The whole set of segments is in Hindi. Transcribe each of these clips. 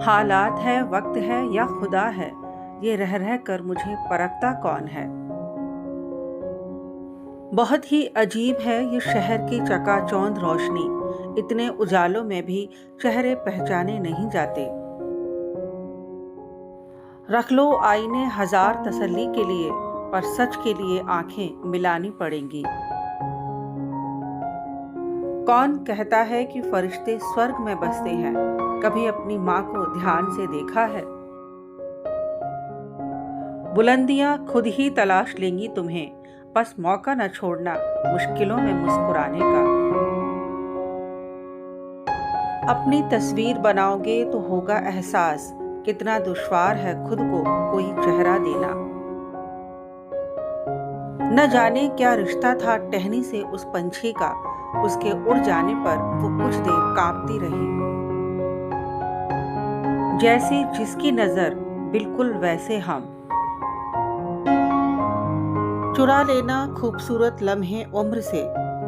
हालात है, वक्त है या खुदा है, ये रह रह कर मुझे परखता कौन है। बहुत ही अजीब है ये शहर की चकाचौंध रोशनी, इतने उजालों में भी चेहरे पहचाने नहीं जाते। रख लो आईने हजार तसल्ली के लिए, पर सच के लिए आंखें मिलानी पड़ेंगी। कौन कहता है कि फरिश्ते स्वर्ग में बसते हैं, कभी अपनी माँ को ध्यान से देखा है। बुलंदियां खुद ही तलाश लेंगी तुम्हें, बस मौका न छोड़ना मुश्किलों में मुस्कुराने का। अपनी तस्वीर बनाओगे तो होगा एहसास, कितना दुश्वार है खुद को कोई चेहरा देना। न जाने क्या रिश्ता था टहनी से उस पंछी का, उसके उड़ जाने पर वो कुछ देर कांपती रही। जैसे जिसकी नजर बिल्कुल वैसे हम। चुरा लेना खूबसूरत लम्हे उम्र से,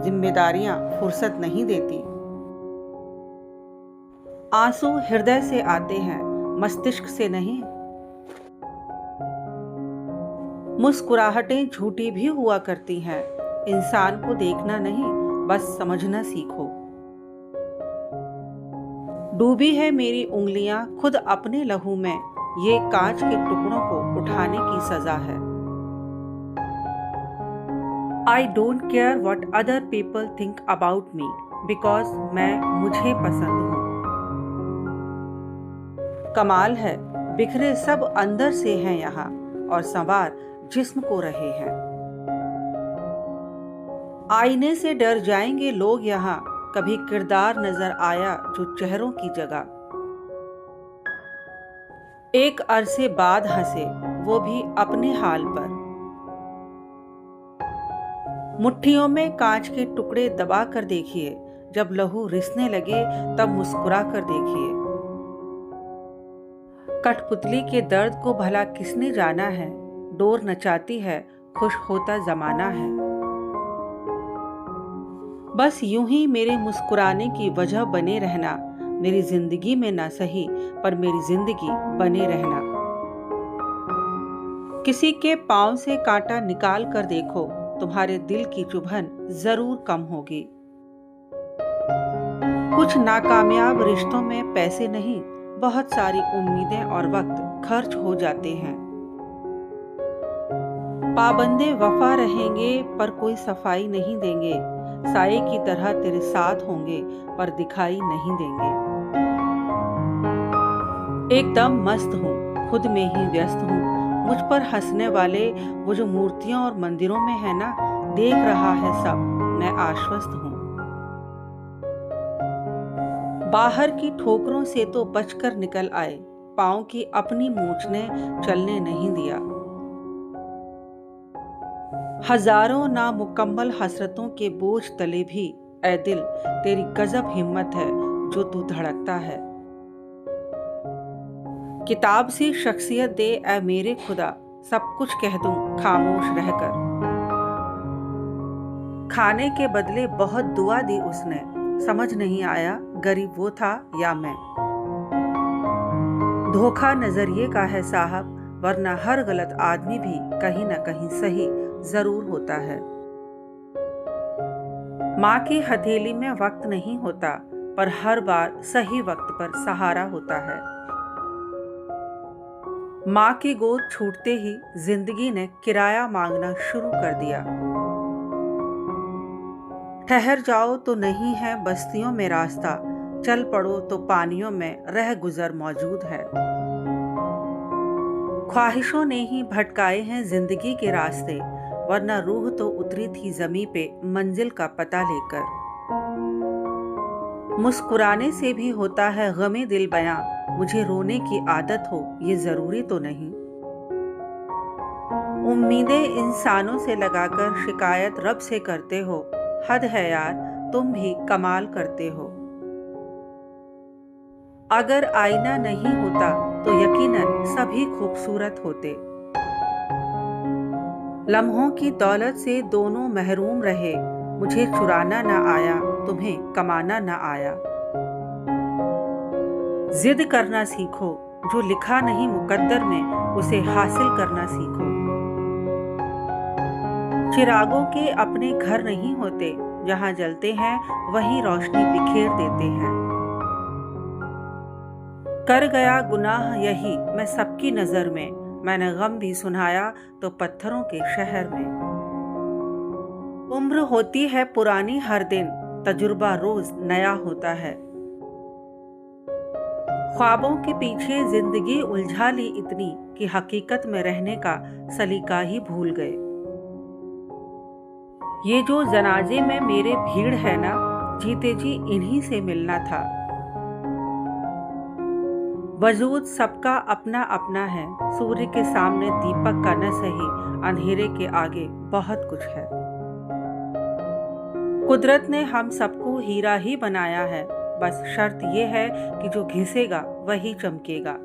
जिम्मेदारियां फुर्सत नहीं देती। आंसू हृदय से आते हैं, मस्तिष्क से नहीं। मुस्कुराहटें झूठी भी हुआ करती हैं, इंसान को देखना नहीं बस समझना सीखो। डूबी है मेरी उंगलियां खुद अपने लहू में, ये कांच के टुकड़ों को उठाने की सजा है। I don't care what other people think about me, because मैं मुझे पसंद हूँ। कमाल है, बिखरे सब अंदर से हैं यहाँ, और संवार जिस्म को रहे हैं। आईने से डर जाएंगे लोग यहाँ, कभी किरदार नजर आया जो चेहरों की जगह। एक अरसे बाद हंसे, वो भी अपने हाल पर। मुट्ठियों में कांच के टुकड़े दबा कर देखिए, जब लहू रिसने लगे तब मुस्कुरा कर देखिए। कठपुतली के दर्द को भला किसने जाना है, डोर नचाती है खुश होता जमाना है। बस यूं ही मेरे मुस्कुराने की वजह बने रहना, मेरी जिंदगी में ना सही पर मेरी जिंदगी बने रहना। किसी के पांव से कांटा निकाल कर देखो, तुम्हारे दिल की चुभन जरूर कम होगी। कुछ नाकामयाब रिश्तों में पैसे नहीं, बहुत सारी उम्मीदें और वक्त खर्च हो जाते हैं। पाबंदे वफा रहेंगे पर कोई सफाई नहीं देंगे, साये की तरह तेरे साथ होंगे पर दिखाई नहीं देंगे। एकदम मस्त हूँ, खुद में ही व्यस्त हूँ, मुझ पर हंसने वाले वो जो मूर्तियां और मंदिरों में है ना, देख रहा है सब, मैं आश्वस्त हूँ। बाहर की ठोकरों से तो बचकर निकल आए, पांव की अपनी मूंछ ने चलने नहीं दिया। हजारों नामुकम्मल हसरतों के बोझ तले भी ऐ दिल तेरी गजब हिम्मत है जो तू धड़कता है। किताब सी शख्सियत दे ऐ मेरे खुदा, सब कुछ कह दूं खामोश रहकर। खाने के बदले बहुत दुआ दी उसने, समझ नहीं आया गरीब वो था या मैं। धोखा नजरिए का है साहब, वरना हर गलत आदमी भी कहीं ना कहीं सही जरूर होता है। माँ की हथेली में वक्त नहीं होता, पर हर बार सही वक्त पर सहारा होता है। माँ की गोद छूटते ही जिंदगी ने किराया मांगना शुरू कर दिया। ठहर जाओ तो नहीं है बस्तियों में रास्ता, चल पड़ो तो पानियों में रह गुजर मौजूद है। ख्वाहिशों ने ही भटकाए हैं जिंदगी के रास्ते, वरना रूह तो उतरी थी जमीन पे मंजिल का पता लेकर। मुस्कुराने से भी होता है गमे दिल बयां, मुझे रोने की आदत हो ये जरूरी तो नहीं। उम्मीदें इंसानों से लगाकर शिकायत रब से करते हो, हद है यार तुम भी कमाल करते हो। अगर आईना नहीं होता तो यकीनन सभी खूबसूरत होते। लम्हों की दौलत से दोनों महरूम रहे, मुझे चुराना ना आया तुम्हें कमाना ना आया। जिद करना सीखो, जो लिखा नहीं मुकद्दर में उसे हासिल करना सीखो। चिरागों के अपने घर नहीं होते, जहां जलते हैं वहीं रोशनी बिखेर देते हैं। कर गया गुनाह यही मैं सबकी नजर में, मैंने गम भी सुनाया तो पत्थरों के शहर में। उम्र होती है पुरानी हर दिन, तजुर्बा रोज नया होता है। ख्वाबों के पीछे जिंदगी उलझा ली इतनी कि हकीकत में रहने का सलीका ही भूल गए। ये जो जनाजे में मेरे भीड़ है ना, जीते जी इन्हीं से मिलना था। वजूद सबका अपना अपना है, सूर्य के सामने दीपक का न सही, अंधेरे के आगे बहुत कुछ है। कुदरत ने हम सबको हीरा ही बनाया है, बस शर्त ये है कि जो घिसेगा वही चमकेगा।